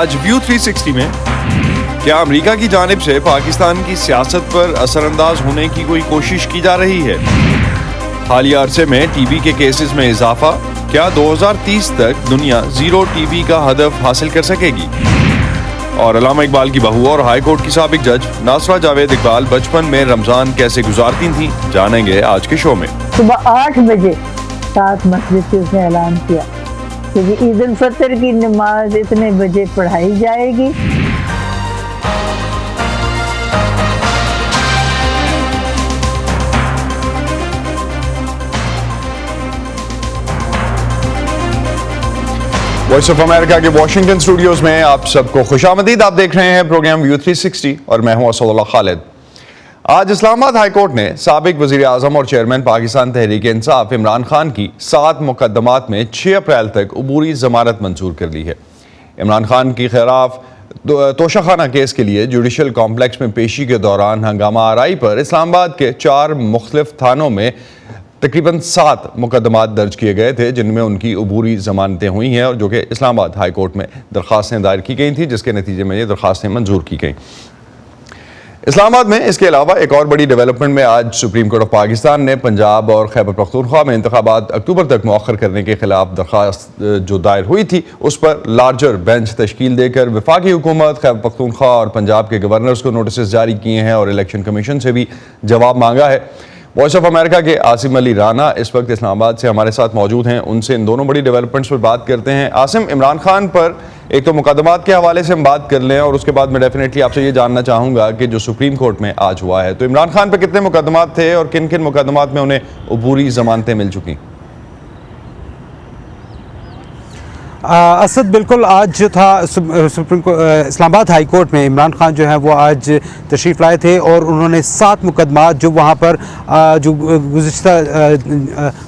آج ویو 360 میں کیا امریکہ کی جانب سے پاکستان کی سیاست پر اثر انداز ہونے کی کوئی کوشش کی جا رہی ہے؟ حالیہ عرصے میں ٹی بی کے کیسز میں اضافہ، کیا 2030 تک دنیا زیرو ٹی بی کا ہدف حاصل کر سکے گی؟ اور علامہ اقبال کی بہو اور ہائی کورٹ کی سابق جج ناصرہ جاوید اقبال بچپن میں رمضان کیسے گزارتی تھیں، جانیں گے آج کے شو میں۔ صبح 8 بجے 7 مسجد سے اس نے اعلان کیا کہ عید الفطر کی نماز اتنے بجے پڑھائی جائے گی۔ وائس آف امریکہ کے واشنگٹن اسٹوڈیوز میں آپ سب کو خوش آمدید۔ آپ دیکھ رہے ہیں پروگرام ویو 360 اور میں ہوں اسد اللہ خالد۔ آج اسلام آباد ہائی کورٹ نے سابق وزیر اعظم اور چیئرمین پاکستان تحریک انصاف عمران خان کی 7 مقدمات میں 6 اپریل تک عبوری ضمانت منظور کر لی ہے۔ عمران خان کے خلاف توشہ خانہ کیس کے لیے جوڈیشل کمپلیکس میں پیشی کے دوران ہنگامہ آرائی پر اسلام آباد کے 4 مختلف تھانوں میں تقریباً 7 مقدمات درج کیے گئے تھے، جن میں ان کی عبوری ضمانتیں ہوئی ہیں اور جو کہ اسلام آباد ہائی کورٹ میں درخواستیں دائر کی گئی تھیں، جس کے نتیجے میں یہ درخواستیں منظور کی گئیں۔ اسلام آباد میں اس کے علاوہ ایک اور بڑی ڈیولپمنٹ میں آج سپریم کورٹ آف پاکستان نے پنجاب اور خیبر پختونخوا میں انتخابات اکتوبر تک مؤخر کرنے کے خلاف درخواست جو دائر ہوئی تھی اس پر لارجر بینچ تشکیل دے کر وفاقی حکومت، خیبر پختونخوا اور پنجاب کے گورنرز کو نوٹسز جاری کیے ہیں اور الیکشن کمیشن سے بھی جواب مانگا ہے۔ وائس آف امریکہ کے عاصم علی رانا اس وقت اسلام آباد سے ہمارے ساتھ موجود ہیں، ان سے ان دونوں بڑی ڈیولپمنٹس پر بات کرتے ہیں۔ عاصم، عمران خان پر ایک تو مقدمات کے حوالے سے ہم بات کر لیں اور اس کے بعد میں ڈیفینیٹلی آپ سے یہ جاننا چاہوں گا کہ جو سپریم کورٹ میں آج ہوا ہے تو عمران خان پہ کتنے مقدمات تھے اور کن کن مقدمات میں انہیں عبوری ضمانتیں مل چکی؟ اسد، بالکل آج جو تھا اسلام آباد ہائی کورٹ میں عمران خان جو ہے وہ آج تشریف لائے تھے اور انہوں نے 7 مقدمات جو وہاں پر جو گزشتہ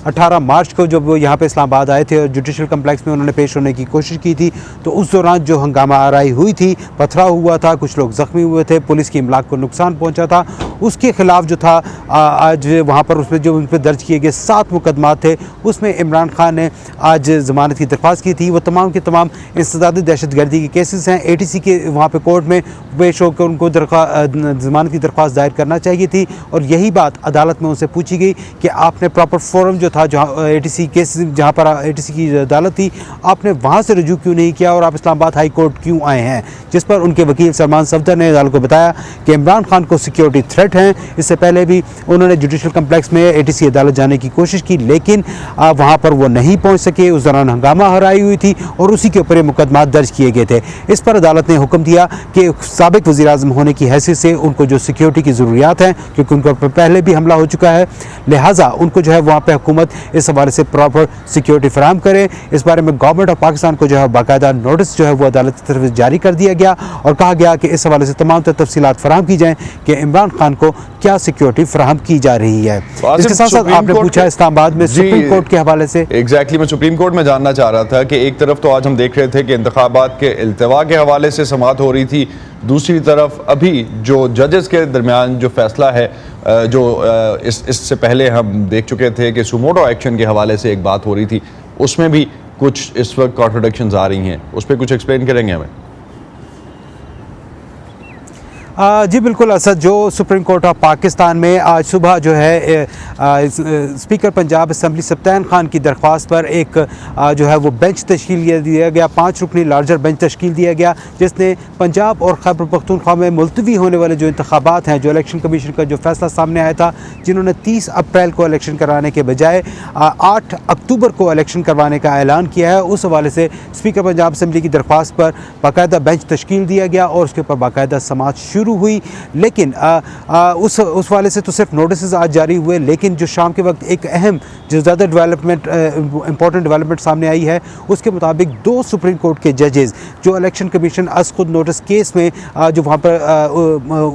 18 مارچ کو جب وہ یہاں پہ اسلام آباد آئے تھے اور جوڈیشل کمپلیکس میں انہوں نے پیش ہونے کی کوشش کی تھی تو اس دوران جو ہنگامہ آرائی ہوئی تھی، پتھراؤ ہوا تھا، کچھ لوگ زخمی ہوئے تھے، پولیس کی املاک کو نقصان پہنچا تھا، اس کے خلاف جو تھا آج وہاں پر اس میں جو ان پہ درج کیے گئے 7 مقدمات تھے اس میں عمران خان نے آج ضمانت کی درخواست کی تھی۔ وہ تمام کے تمام انسدادی دہشت گردی کے کیسز ہیں۔ اے ٹی سی کے وہاں پہ کورٹ میں پیش ہو کر ان کو ضمانت کی درخواست دائر کرنا چاہیے تھی اور یہی بات عدالت میں ان سے پوچھی گئی کہ آپ نے پراپر فورم جو تھا جہاں اے ٹی سی کیس جہاں پر اے ٹی سی کی عدالت تھی، آپ نے وہاں سے رجوع کیوں نہیں کیا اور آپ اسلام آباد ہائی کورٹ کیوں آئے ہیں؟ جس پر ان کے وکیل سلمان صفدر نے عدالت کو بتایا کہ عمران خان کو سیکیورٹی تھریٹ ہیں۔ اس سے پہلے بھی انہوں نے جوڈیشل کمپلیکس میں اے ٹی سی عدالت جانے کی کوشش کی لیکن وہاں پر وہ نہیں پہنچ سکے، اس دوران ہنگامہ ہرائی ہوئی تھی اور اسی کے اوپر یہ مقدمات درج کیے گئے تھے۔ اس پر عدالت نے حکم دیا کہ سابق وزیر اعظم ہونے کی حیثیت سے ان کو جو سیکیورٹی کی ضروریات ہیں، کیونکہ ان کو پہلے بھی حملہ ہو چکا ہے، لہٰذا ان کو جو ہے وہاں پہ حکومت اس حوالے سے پراپر سیکیورٹی فراہم کرے۔ اس بارے میں گورنمنٹ آف پاکستان کو جو ہے باقاعدہ نوٹس جو ہے وہ عدالت کی طرف سے جاری کر دیا گیا اور کہا گیا کہ اس حوالے سے تمام تفصیلات فراہم کی جائیں کہ عمران خان کو کیا سیکیورٹی فراہم کی جا رہی ہے۔ اس کے ساتھ ساتھ آپ نے پوچھا اسلام آباد میں سپریم کورٹ کے حوالے سے۔ ایگزیکٹلی، میں سپریم کورٹ میں جاننا چاہ رہا تھا کہ ایک طرف تو آج ہم دیکھ رہے تھے کہ انتخابات کے التوا کے حوالے سے سماعت ہو رہی تھی، دوسری طرف ابھی جو ججز کے درمیان جو فیصلہ ہے جو اس سے پہلے ہم دیکھ چکے تھے کہ سوموٹو ایکشن کے حوالے سے ایک بات ہو رہی تھی، اس میں بھی کچھ اس وقت کانٹرڈکشنز آ رہی ہیں، اس پہ کچھ ایکسپلین کریں گے ہمیں؟ جی بالکل اسد، جو سپریم کورٹ آف پاکستان میں آج صبح جو ہے اسپیکر پنجاب اسمبلی سبطین خان کی درخواست پر ایک جو ہے وہ بینچ تشکیل دیا گیا، 5 رکنی لارجر بینچ تشکیل دیا گیا جس نے پنجاب اور خیبر پختونخوا میں ملتوی ہونے والے جو انتخابات ہیں، جو الیکشن کمیشن کا جو فیصلہ سامنے آیا تھا جنہوں نے 30 اپریل کو الیکشن کرانے کے بجائے 8 اکتوبر کو الیکشن کروانے کا اعلان کیا ہے، اس حوالے سے اسپیکر پنجاب اسمبلی کی درخواست پر باقاعدہ بینچ تشکیل دیا گیا اور اس کے اوپر باقاعدہ سماعت شروع ہوئی۔ لیکن اس حوالے سے تو صرف نوٹسز آج جاری ہوئے، لیکن جو شام کے وقت ایک اہم جو زیادہ امپورٹنٹ ڈیولپمنٹ سامنے آئی ہے اس کے مطابق 2 سپریم کورٹ کے ججز جو الیکشن کمیشن از خود نوٹس کیس میں جو وہاں پر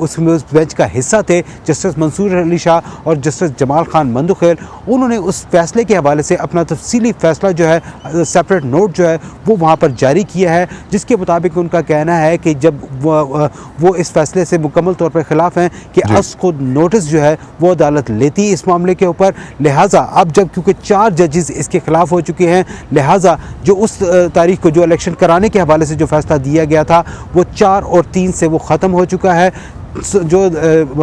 اس بینچ کا حصہ تھے، جسٹس منصور علی شاہ اور جسٹس جمال خان مندوخیل، انہوں نے اس فیصلے کے حوالے سے اپنا تفصیلی فیصلہ جو ہے سیپریٹ نوٹ جو ہے وہ وہاں پر جاری کیا ہے، جس کے مطابق ان کا کہنا ہے کہ جب وہ اس فیصلے فیصلے سے مکمل طور پر خلاف ہیں کہ از خود نوٹس جو ہے وہ عدالت لیتی اس معاملے کے اوپر. لہٰذا اب جب کیونکہ 4 ججز اس کے خلاف ہو چکے ہیں، لہٰذا جو اس تاریخ کو جو الیکشن کرانے کے حوالے سے جو فیصلہ دیا گیا تھا وہ 4 اور 3 سے وہ ختم ہو چکا ہے. جو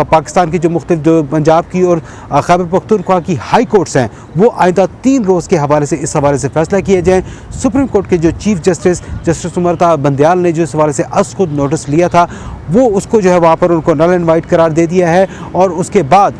پاکستان کی جو مختلف جو پنجاب کی اور خیبر پختونخوا کی ہائی کورٹس ہیں وہ آئندہ 3 روز کے حوالے سے اس حوالے سے فیصلہ کیے جائیں. سپریم کورٹ کے جو چیف جسٹس امرتا بندیال نے جو اس حوالے سے از خود نوٹس لیا تھا وہ اس کو جو ہے وہاں پر ان کو نل اینڈ وائٹ قرار دے دیا ہے، اور اس کے بعد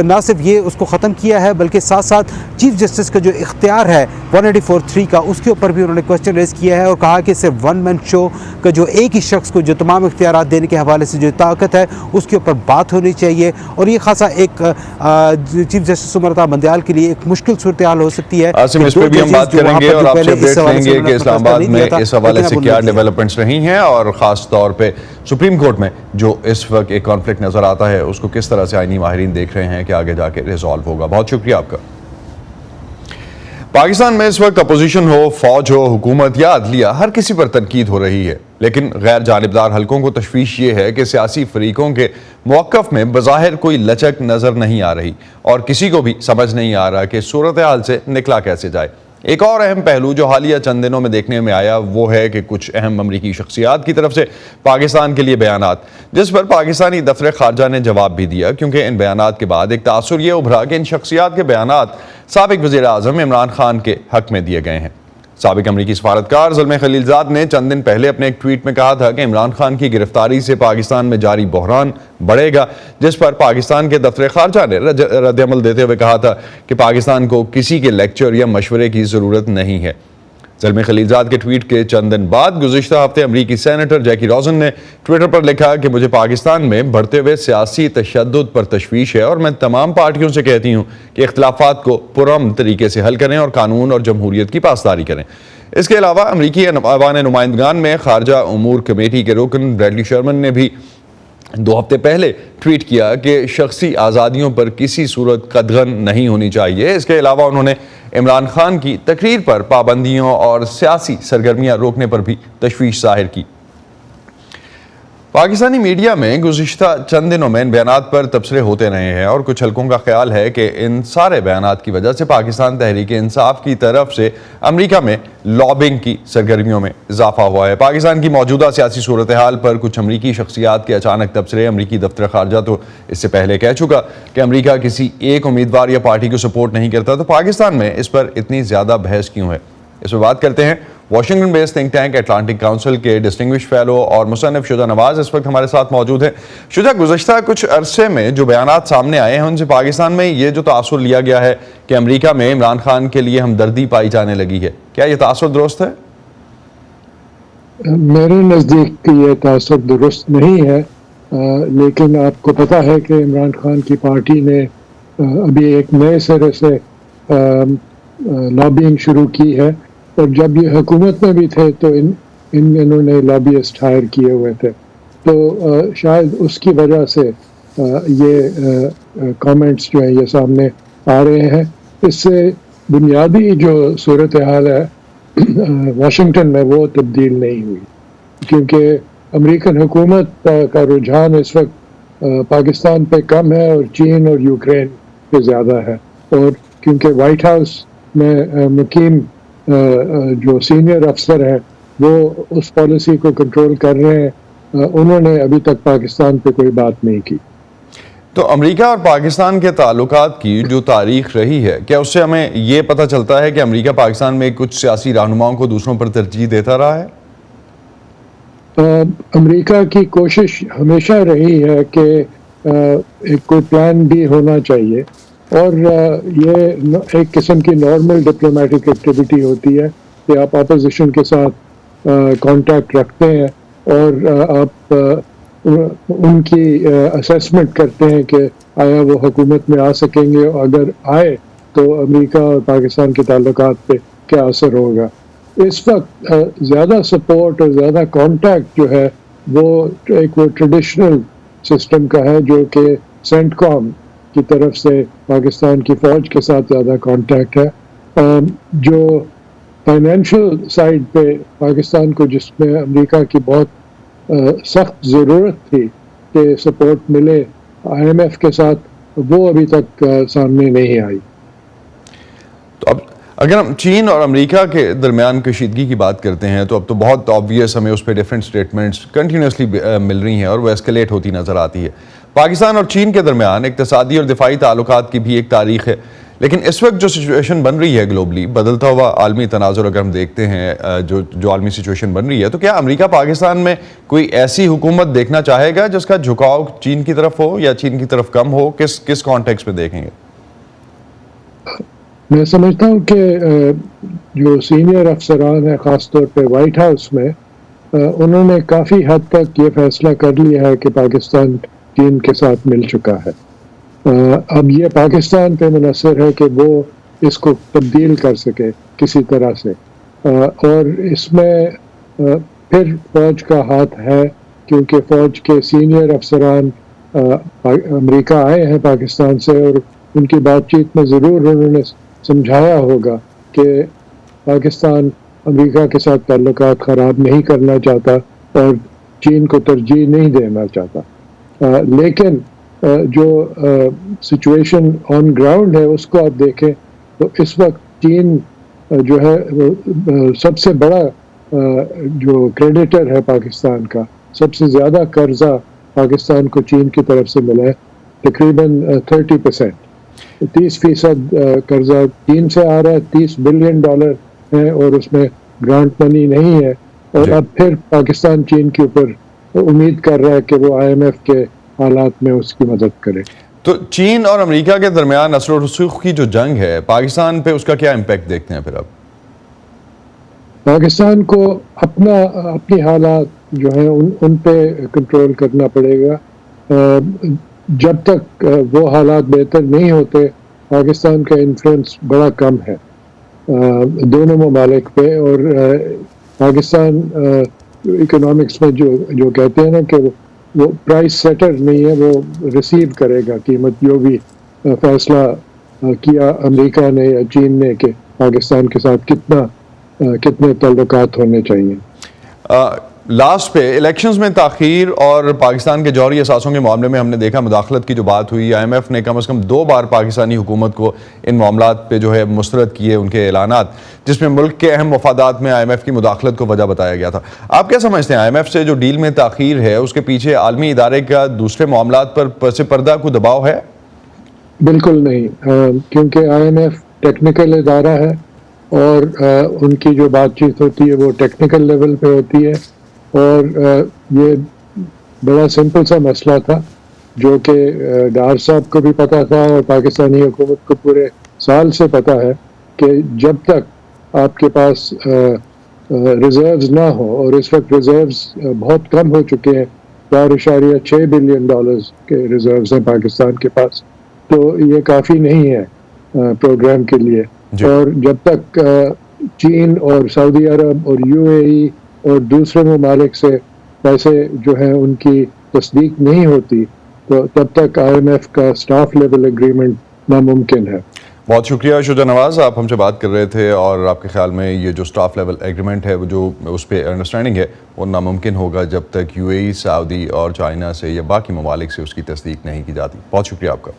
نہ صرف یہ اس کو ختم کیا ہے بلکہ ساتھ ساتھ چیف جسٹس کا جو اختیار ہے 184(3) کا اس کے اوپر بھی انہوں نے کوشچن ریز کیا ہے اور کہا کہ صرف ون مین شو کا جو ایک ہی شخص کو جو تمام اختیارات دینے کے حوالے سے جو طاقت ہے اس کے اوپر بات ہونی چاہیے. اور یہ خاصا ایک چیف جسٹس امرتا بندیال کے لیے ایک مشکل صورتحال ہو سکتی ہے. عاصم اس پہ بھی ہم بات کریں گے اور آپ سے اپڈیٹ لیں گے کہ اسلام آباد میں اس حوالے سے کیا ڈیولپمنٹس رہی ہیں اور خاص طور پہ سپریم کورٹ میں جو اس وقت ایک کانفلکٹ نظر آتا ہے اس کو کس طرح سے آئینی ماہرین دیکھ رہے ہیں کہ آگے جا کے ریزالو ہوگا. بہت شکریہ آپ کا. پاکستان میں اس وقت اپوزیشن ہو، فوج ہو، حکومت یا عدلیہ، ہر کسی پر تنقید ہو رہی ہے، لیکن غیر جانبدار حلقوں کو تشویش یہ ہے کہ سیاسی فریقوں کے موقف میں بظاہر کوئی لچک نظر نہیں آ رہی اور کسی کو بھی سمجھ نہیں آ رہا کہ صورتحال سے نکلا کیسے جائے. ایک اور اہم پہلو جو حالیہ چند دنوں میں دیکھنے میں آیا وہ ہے کہ کچھ اہم امریکی شخصیات کی طرف سے پاکستان کے لیے بیانات، جس پر پاکستانی دفتر خارجہ نے جواب بھی دیا، کیونکہ ان بیانات کے بعد ایک تاثر یہ ابھرا کہ ان شخصیات کے بیانات سابق وزیر اعظم عمران خان کے حق میں دیے گئے ہیں. سابق امریکی سفارتکار زلمے خلیلزاد نے چند دن پہلے اپنے ایک ٹویٹ میں کہا تھا کہ عمران خان کی گرفتاری سے پاکستان میں جاری بحران بڑھے گا، جس پر پاکستان کے دفتر خارجہ نے رد عمل دیتے ہوئے کہا تھا کہ پاکستان کو کسی کے لیکچر یا مشورے کی ضرورت نہیں ہے. زلمے خلیلزاد کے ٹویٹ کے چند دن بعد گزشتہ ہفتے امریکی سینیٹر جیکی روزن نے ٹویٹر پر لکھا کہ مجھے پاکستان میں بڑھتے ہوئے سیاسی تشدد پر تشویش ہے اور میں تمام پارٹیوں سے کہتی ہوں کہ اختلافات کو پرامن طریقے سے حل کریں اور قانون اور جمہوریت کی پاسداری کریں. اس کے علاوہ امریکی ایوان نمائندگان میں خارجہ امور کمیٹی کے رکن بریڈلی شرمن نے بھی 2 ہفتے پہلے ٹویٹ کیا کہ شخصی آزادیوں پر کسی صورت قدغن نہیں ہونی چاہیے. اس کے علاوہ انہوں نے عمران خان کی تقریر پر پابندیوں اور سیاسی سرگرمیاں روکنے پر بھی تشویش ظاہر کی. پاکستانی میڈیا میں گزشتہ چند دنوں میں ان بیانات پر تبصرے ہوتے رہے ہیں اور کچھ حلقوں کا خیال ہے کہ ان سارے بیانات کی وجہ سے پاکستان تحریک انصاف کی طرف سے امریکہ میں لابنگ کی سرگرمیوں میں اضافہ ہوا ہے. پاکستان کی موجودہ سیاسی صورتحال پر کچھ امریکی شخصیات کے اچانک تبصرے. امریکی دفتر خارجہ تو اس سے پہلے کہہ چکا کہ امریکہ کسی ایک امیدوار یا پارٹی کو سپورٹ نہیں کرتا، تو پاکستان میں اس پر اتنی زیادہ بحث کیوں ہے؟ اس پر بات کرتے ہیں واشنگٹن بیس تھنک ٹینک اٹلانٹک کاؤنسل کے ڈسٹنگوش فیلو اور مصنف شجاع نواز اس وقت ہمارے ساتھ موجود ہیں. شجاع، گزشتہ کچھ عرصے میں جو بیانات سامنے آئے ہیں ان سے پاکستان میں یہ جو تاثر لیا گیا ہے کہ امریکہ میں عمران خان کے لیے ہمدردی پائی جانے لگی ہے، کیا یہ تاثر درست ہے؟ میرے نزدیک یہ تاثر درست نہیں ہے، لیکن آپ کو پتہ ہے کہ عمران خان کی پارٹی نے ابھی ایک نئے سرے سے لابینگ شروع کی ہے، اور جب یہ حکومت میں بھی تھے تو انہوں نے لابیسٹ ہائر کیے ہوئے تھے، تو شاید اس کی وجہ سے یہ کامنٹس جو ہیں یہ سامنے آ رہے ہیں. اس سے بنیادی جو صورتحال ہے واشنگٹن میں وہ تبدیل نہیں ہوئی، کیونکہ امریکن حکومت کا رجحان اس وقت پاکستان پہ کم ہے اور چین اور یوکرین پہ زیادہ ہے. اور کیونکہ وائٹ ہاؤس میں مقیم جو سینئر افسر ہیں وہ اس پالیسی کو کنٹرول کر رہے ہیں، انہوں نے ابھی تک پاکستان پہ کوئی بات نہیں کی. تو امریکہ اور پاکستان کے تعلقات کی جو تاریخ رہی ہے، کیا اس سے ہمیں یہ پتہ چلتا ہے کہ امریکہ پاکستان میں کچھ سیاسی رہنماؤں کو دوسروں پر ترجیح دیتا رہا ہے؟ امریکہ کی کوشش ہمیشہ رہی ہے کہ ایک کوئی پلان بھی ہونا چاہیے، اور یہ ایک قسم کی نارمل ڈپلومیٹک ایکٹیویٹی ہوتی ہے کہ آپ اپوزیشن کے ساتھ کانٹیکٹ رکھتے ہیں اور آپ ان کی اسیسمنٹ کرتے ہیں کہ آیا وہ حکومت میں آ سکیں گے، اور اگر آئے تو امریکہ اور پاکستان کے تعلقات پہ کیا اثر ہوگا. اس وقت زیادہ سپورٹ اور زیادہ کانٹیکٹ جو ہے وہ ایک ٹریڈیشنل سسٹم کا ہے، جو کہ سینٹ کام کی طرف سے پاکستان کی فوج کے ساتھ زیادہ کانٹیکٹ ہے. جو فائنینشیل سائڈ پہ پاکستان کو، جس میں امریکہ کی بہت سخت ضرورت تھی کے سپورٹ ملے IMF کے ساتھ وہ ابھی تک سامنے نہیں آئی. تو اب اگر ہم چین اور امریکہ کے درمیان کشیدگی کی بات کرتے ہیں تو اب تو بہت آبویس ہمیں اس پہ ڈفرینٹ اسٹیٹمنٹس کنٹینیوسلی مل رہی ہیں اور وہ ایسکلیٹ ہوتی نظر آتی ہے. پاکستان اور چین کے درمیان اقتصادی اور دفاعی تعلقات کی بھی ایک تاریخ ہے، لیکن اس وقت جو سچویشن بن رہی ہے گلوبلی، بدلتا ہوا عالمی تناظر اگر ہم دیکھتے ہیں، جو عالمی سچویشن بن رہی ہے، تو کیا امریکہ پاکستان میں کوئی ایسی حکومت دیکھنا چاہے گا جس کا جھکاؤ چین کی طرف ہو یا چین کی طرف کم ہو؟ کس کانٹیکس میں دیکھیں گے؟ میں سمجھتا ہوں کہ جو سینئر افسران ہیں خاص طور پہ وائٹ ہاؤس میں، انہوں نے کافی حد تک یہ فیصلہ کر لیا ہے کہ پاکستان چین کے ساتھ مل چکا ہے. اب یہ پاکستان پہ منحصر ہے کہ وہ اس کو تبدیل کر سکے کسی طرح سے، اور اس میں پھر فوج کا ہاتھ ہے، کیونکہ فوج کے سینئر افسران امریکہ آئے ہیں پاکستان سے، اور ان کی بات چیت میں ضرور انہوں نے سمجھایا ہوگا کہ پاکستان امریکہ کے ساتھ تعلقات خراب نہیں کرنا چاہتا اور چین کو ترجیح نہیں دینا چاہتا. لیکن جو سچویشن آن گراؤنڈ ہے اس کو آپ دیکھیں تو اس وقت چین جو ہے سب سے بڑا جو کریڈیٹر ہے پاکستان کا، سب سے زیادہ قرضہ پاکستان کو چین کی طرف سے ملا ہے، تقریباً 30%. 30% قرضہ چین سے آ رہا ہے، $30 بلین ہے، اور اس میں گرانٹ منی نہیں ہے. اور اب پھر پاکستان چین کے اوپر امید کر رہا ہے کہ وہ IMF کے حالات میں اس کی مدد کرے. تو چین اور امریکہ کے درمیان اثر و رسوخ کی جو جنگ ہے، پاکستان پہ اس کا کیا امپیکٹ دیکھتے ہیں پھر اب؟ پاکستان کو اپنی حالات جو ہیں ان پہ کنٹرول کرنا پڑے گا. جب تک وہ حالات بہتر نہیں ہوتے، پاکستان کا انفلوئنس بڑا کم ہے دونوں ممالک پہ. اور پاکستان اکنامکس میں جو کہتے ہیں نا کہ وہ پرائس سیٹر نہیں ہے، وہ ریسیو کرے گا قیمت، جو بھی فیصلہ کیا امریکہ نے یا چین نے کہ پاکستان کے ساتھ کتنے تعلقات ہونے چاہیے. لاسٹ پہ الیکشنز میں تاخیر اور پاکستان کے جوہری اثاثوں کے معاملے میں ہم نے دیکھا مداخلت کی جو بات ہوئی، IMF نے کم از کم 2 بار پاکستانی حکومت کو ان معاملات پہ جو ہے مسترد کیے ان کے اعلانات، جس میں ملک کے اہم مفادات میں IMF کی مداخلت کو وجہ بتایا گیا تھا. آپ کیا سمجھتے ہیں IMF سے جو ڈیل میں تاخیر ہے اس کے پیچھے عالمی ادارے کا دوسرے معاملات پر پس پردہ کو دباؤ ہے؟ بالکل نہیں، کیونکہ IMF ٹیکنیکل ادارہ ہے اور ان کی جو بات چیت ہوتی ہے وہ ٹیکنیکل لیول پہ ہوتی ہے. اور یہ بڑا سمپل سا مسئلہ تھا جو کہ ڈار صاحب کو بھی پتا تھا اور پاکستانی حکومت کو پورے سال سے پتا ہے کہ جب تک آپ کے پاس ریزروز نہ ہو، اور اس وقت ریزروز بہت کم ہو چکے ہیں، $4.6 بلین کے ریزروز ہیں پاکستان کے پاس، تو یہ کافی نہیں ہے پروگرام کے لیے. اور جب تک چین اور سعودی عرب اور UAE اور دوسرے ممالک سے پیسے جو ہیں ان کی تصدیق نہیں ہوتی، تو تب تک IMF کا سٹاف لیول اگریمنٹ ناممکن ہے. بہت شکریہ شجاع نواز، آپ ہم سے بات کر رہے تھے، اور آپ کے خیال میں یہ جو سٹاف لیول ایگریمنٹ ہے وہ جو اس پہ انڈرسٹینڈنگ ہے وہ ناممکن ہوگا جب تک UAE، سعودی اور چائنا سے یا باقی ممالک سے اس کی تصدیق نہیں کی جاتی. بہت شکریہ آپ کا.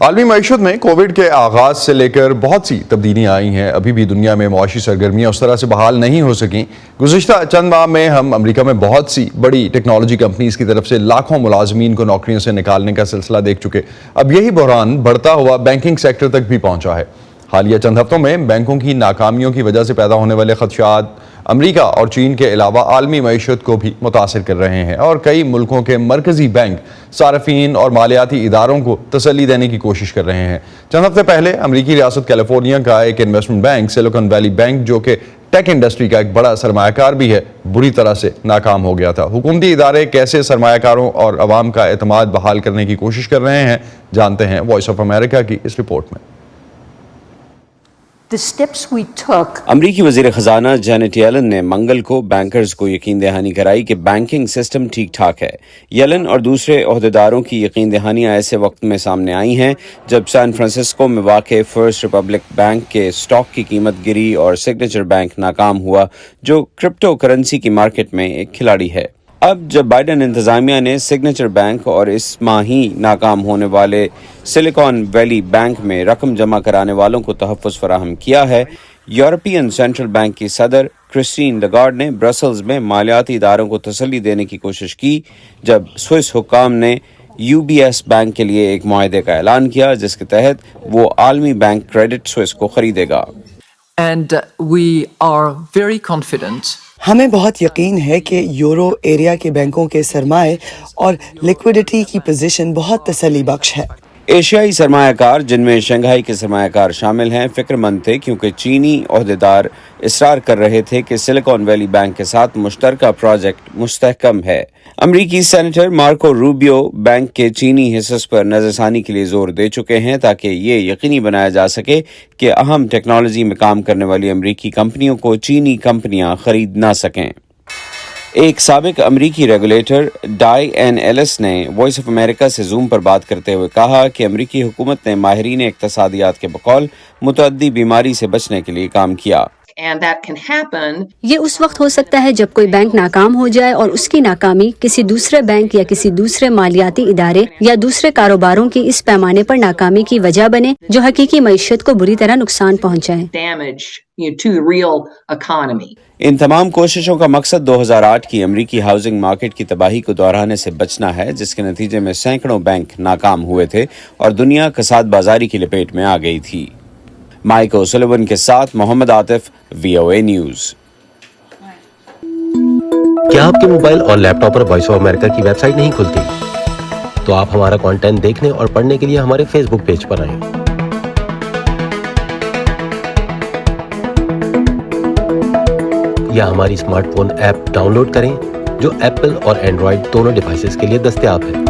عالمی معیشت میں کووڈ کے آغاز سے لے کر بہت سی تبدیلیاں آئی ہیں. ابھی بھی دنیا میں معاشی سرگرمیاں اس طرح سے بحال نہیں ہو سکیں. گزشتہ چند ماہ میں ہم امریکہ میں بہت سی بڑی ٹیکنالوجی کمپنیز کی طرف سے لاکھوں ملازمین کو نوکریوں سے نکالنے کا سلسلہ دیکھ چکے. اب یہی بحران بڑھتا ہوا بینکنگ سیکٹر تک بھی پہنچا ہے. حالیہ چند ہفتوں میں بینکوں کی ناکامیوں کی وجہ سے پیدا ہونے والے خدشات امریکہ اور چین کے علاوہ عالمی معیشت کو بھی متاثر کر رہے ہیں، اور کئی ملکوں کے مرکزی بینک صارفین اور مالیاتی اداروں کو تسلی دینے کی کوشش کر رہے ہیں. چند ہفتے پہلے امریکی ریاست کیلیفورنیا کا ایک investment bank, silicon valley bank, جو کہ ٹیک انڈسٹری کا ایک بڑا سرمایہ کار بھی ہے، بری طرح سے ناکام ہو گیا تھا. حکومتی ادارے کیسے سرمایہ کاروں اور عوام کا اعتماد بحال کرنے کی کوشش کر رہے ہیں، جانتے ہیں وائس آف امریکہ کی اس رپورٹ میں. امریکی وزیر خزانہ جینٹ یلن نے منگل کو بینکرز کو یقین دہانی کرائی کہ بینکنگ سسٹم ٹھیک ٹھاک ہے. یلن اور دوسرے عہدیداروں کی یقین دہانیاں ایسے وقت میں سامنے آئی ہیں جب سان فرانسسکو میں واقع فرسٹ ریپبلک بینک کے اسٹاک کی قیمت گری اور سگنیچر بینک ناکام ہوا، جو کرپٹو کرنسی کی مارکیٹ میں ایک کھلاڑی ہے. اب جب بائیڈن انتظامیہ نے سگنیچر بینک اور اس ماہ ہی ناکام ہونے والے سلیکان ویلی بینک میں رقم جمع کرانے والوں کو تحفظ فراہم کیا ہے، یورپین سینٹرل بینک کی صدر کرسٹین لگارڈ نے برسلز میں مالیاتی اداروں کو تسلی دینے کی کوشش کی جب سوئس حکام نے یو بی ایس بینک کے لیے ایک معاہدے کا اعلان کیا جس کے تحت وہ عالمی بینک کریڈٹ سوئس کو خریدے گا۔ And we are very confident ہمیں بہت یقین ہے کہ یورو ایریا کے بینکوں کے سرمائے اور لیکوڈیٹی کی پوزیشن بہت تسلی بخش ہے۔ ایشیائی سرمایہ کار جن میں شنگھائی کے سرمایہ کار شامل ہیں فکر مند تھے کیونکہ چینی عہدیدار اصرار کر رہے تھے کہ سلیکان ویلی بینک کے ساتھ مشترکہ پروجیکٹ مستحکم ہے۔ امریکی سینیٹر مارکو روبیو بینک کے چینی حصص پر نظر ثانی کے لیے زور دے چکے ہیں تاکہ یہ یقینی بنایا جا سکے کہ اہم ٹیکنالوجی میں کام کرنے والی امریکی کمپنیوں کو چینی کمپنیاں خرید نہ سکیں۔ ایک سابق امریکی ریگولیٹر ڈائی این ایلس نے وائس آف امریکہ سے زوم پر بات کرتے ہوئے کہا کہ امریکی حکومت نے ماہرین اقتصادیات کے بقول متعدی بیماری سے بچنے کے لیے کام کیا۔ And that can happen. یہ اس وقت ہو سکتا ہے جب کوئی بینک ناکام ہو جائے اور اس کی ناکامی کسی دوسرے بینک یا کسی دوسرے مالیاتی ادارے یا دوسرے کاروباروں کی اس پیمانے پر ناکامی کی وجہ بنے جو حقیقی معیشت کو بری طرح نقصان پہنچائے۔ Damage, to the real economy. ان تمام کوششوں کا مقصد 2008 کی امریکی ہاؤسنگ مارکیٹ کی تباہی کو دہرانے سے بچنا ہے جس کے نتیجے میں سینکڑوں بینک ناکام ہوئے تھے اور دنیا کساد بازاری کی لپیٹ میں آ گئی تھی۔ مائک اوسلیون کے ساتھ محمد عاطف، VOA نیوز۔ کیا آپ کے موبائل اور لیپ ٹاپ پر وائس آف امریکہ کی ویب سائٹ نہیں کھلتی؟ تو آپ ہمارا کانٹینٹ دیکھنے اور پڑھنے کے لیے ہمارے فیس بک پیج پر آئیں۔ یا ہماری smart phone app download کریں جو ایپل اور اینڈرائیڈ دونوں ڈیوائسز کے لیے دستیاب ہے۔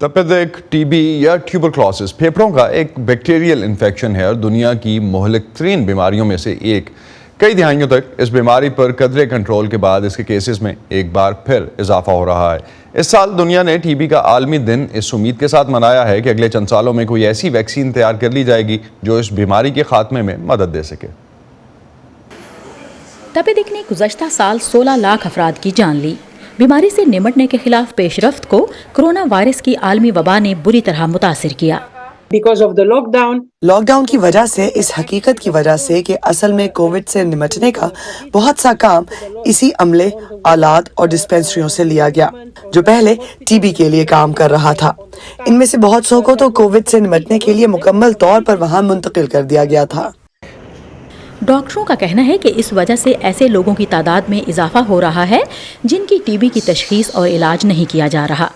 تپیدک، ٹی بی یا ٹیوبرکلوسس پھیپھڑوں کا ایک بیکٹیریل انفیکشن ہے اور دنیا کی مہلک ترین بیماریوں میں سے ایک۔ کئی دہائیوں تک اس بیماری پر قدرے کنٹرول کے بعد اس کے کیسز میں ایک بار پھر اضافہ ہو رہا ہے۔ اس سال دنیا نے ٹی بی کا عالمی دن اس امید کے ساتھ منایا ہے کہ اگلے چند سالوں میں کوئی ایسی ویکسین تیار کر لی جائے گی جو اس بیماری کے خاتمے میں مدد دے سکے۔ تپیدک نے گزشتہ سال 16 لاکھ افراد کی جان لی۔ بیماری سے نمٹنے کے خلاف پیش رفت کو کرونا وائرس کی عالمی وبا نے بری طرح متاثر کیا۔ لاک ڈاؤن کی وجہ سے، اس حقیقت کی وجہ سے کہ اصل میں کووڈ سے نمٹنے کا بہت سا کام اسی عملے، آلات اور ڈسپینسریوں سے لیا گیا جو پہلے ٹی بی کے لیے کام کر رہا تھا۔ ان میں سے بہت سو کو تو کووڈ سے نمٹنے کے لیے مکمل طور پر وہاں منتقل کر دیا گیا تھا۔ ڈاکٹروں کا کہنا ہے کہ اس وجہ سے ایسے لوگوں کی تعداد میں اضافہ ہو رہا ہے جن کی ٹی بی کی تشخیص اور علاج نہیں کیا جا رہا۔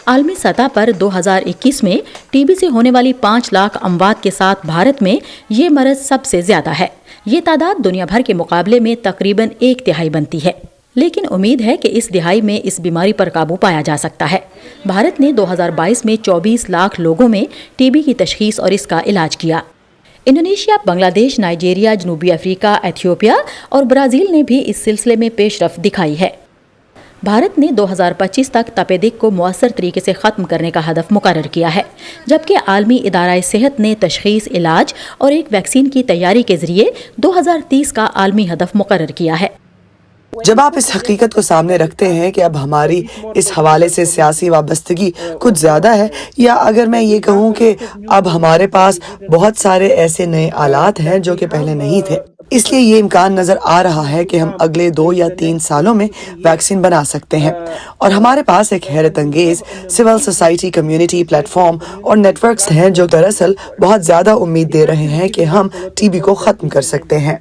عالمی سطح پر 2021 میں ٹی بی سے ہونے والی 5 لاکھ اموات کے ساتھ بھارت میں یہ مرض سب سے زیادہ ہے۔ یہ تعداد دنیا بھر کے مقابلے میں تقریباً 1/3 بنتی ہے، لیکن امید ہے کہ اس دہائی میں اس بیماری پر قابو پایا جا سکتا ہے۔ بھارت نے 2022 میں 24 لاکھ لوگوں میں ٹی بی کی تشخیص اور اس کا علاج کیا۔ انڈونیشیا، بنگلہ دیش، نائجیریا، جنوبی افریقہ، ایتھیوپیا اور برازیل نے بھی اس سلسلے میں پیش رفت دکھائی ہے۔ بھارت نے 2025 تک تپیدک کو مؤثر طریقے سے ختم کرنے کا ہدف مقرر کیا ہے، جبکہ عالمی ادارہ صحت نے تشخیص، علاج اور ایک ویکسین کی تیاری کے ذریعے 2030 کا عالمی ہدف مقرر کیا ہے۔ جب آپ اس حقیقت کو سامنے رکھتے ہیں کہ اب ہماری اس حوالے سے سیاسی وابستگی کچھ زیادہ ہے، یا اگر میں یہ کہوں کہ اب ہمارے پاس بہت سارے ایسے نئے آلات ہیں جو کہ پہلے نہیں تھے، اس لیے یہ امکان نظر آ رہا ہے کہ ہم اگلے 2 یا 3 سالوں میں ویکسین بنا سکتے ہیں، اور ہمارے پاس ایک حیرت انگیز civil society community plate form اور نیٹ ورکس ہیں جو دراصل بہت زیادہ امید دے رہے ہیں کہ ہم ٹی بی کو ختم کر سکتے ہیں۔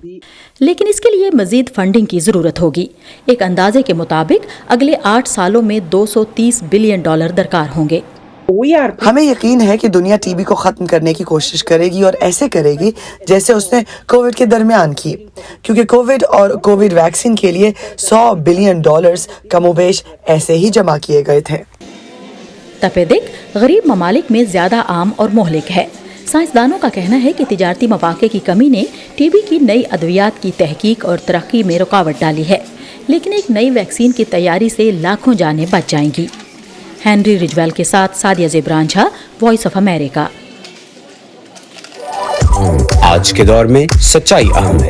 لیکن اس کے لیے مزید فنڈنگ کی ضرورت ہوگی۔ ایک اندازے کے مطابق اگلے 8 سالوں میں $230 بلین درکار ہوں گے۔ ہمیں یقین ہے کہ دنیا ٹی بی کو ختم کرنے کی کوشش کرے گی، اور ایسے کرے گی جیسے اس نے کووڈ کے درمیان کی، کیونکہ کووڈ اور کووڈ ویکسین کے لیے $100 بلین کم و بیش ایسے ہی جمع کیے گئے تھے۔ تپیدک غریب ممالک میں زیادہ عام اور مہلک ہے۔ سائنسدانوں کا کہنا ہے کہ تجارتی مواقع کی کمی نے ٹی بی کی نئی ادویات کی تحقیق اور ترقی میں رکاوٹ ڈالی ہے، لیکن ایک نئی ویکسین کی تیاری سے لاکھوں جانیں بچ جائیں گی۔ ہینری رجویل کے ساتھ سادیہ زیبران جھا، وائس آف امریکہ۔ آج کے دور میں سچائی اہم ہے،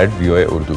@VOA Urdu।